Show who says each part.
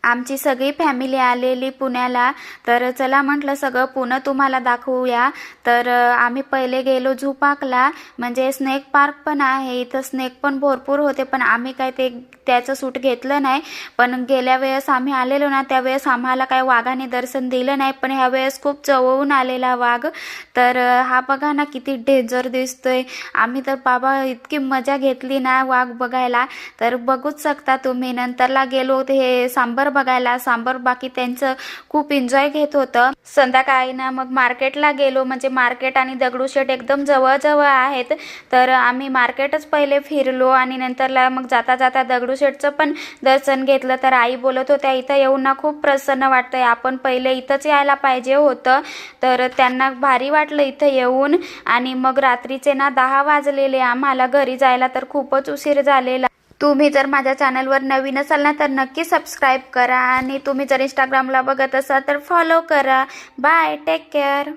Speaker 1: आमची सगळी फॅमिली आलेली पुण्याला। तर चला म्हटलं सगळं पुणे तुम्हाला दाखवूया। तर आम्ही पहिले गेलो झू पार्कला, म्हणजे स्नेक पार्क पण आहे इथं, स्नेक पण भरपूर होते, पण आम्ही काय त्याचं सूट घेतलं नाही। पण गेल्या वेळेस आम्ही आलेलो ना त्यावेळेस आम्हाला काय वाघाने दर्शन दिलं नाही, पण ह्या वेळेस खूप जवळून आलेला वाघ। तर हा बघा ना किती डेंजर दिसतोय। आम्ही तर बाबा इतकी मजा घेतली ना वाघ बघायला, तर बघूच शकता तुम्ही। नंतरला गेलो हे सांबर बघायला, सांबर बाकी त्यांचं खूप एन्जॉय घेत होतं। संध्याकाळी ना मग मार्केटला गेलो, म्हणजे मार्केट आणि दगडूशेठ एकदम जवळ आहेत। तर आम्ही मार्केटच पहिले फिरलो आणि नंतरला मग जाता जाता दगडूशेठचं पण दर्शन घेतलं। तर आई बोलत होत्या इथं येऊन ना खूप प्रसन्न वाटतंय, आपण पहिले इथंच यायला पाहिजे होतं। तर त्यांना भारी वाटलं इथं येऊन। आणि मग रात्रीचे ना 10 वाजलेले आम्हाला घरी जायला, तर खूपच उशीर झालेला। तुम्ही जर माझ्या चॅनलवर नवीन असाल ना तर नक्की सबस्क्राईब करा, आणि तुम्ही जर इंस्टाग्रामला बघत असाल तर फॉलो करा। Bye, take care.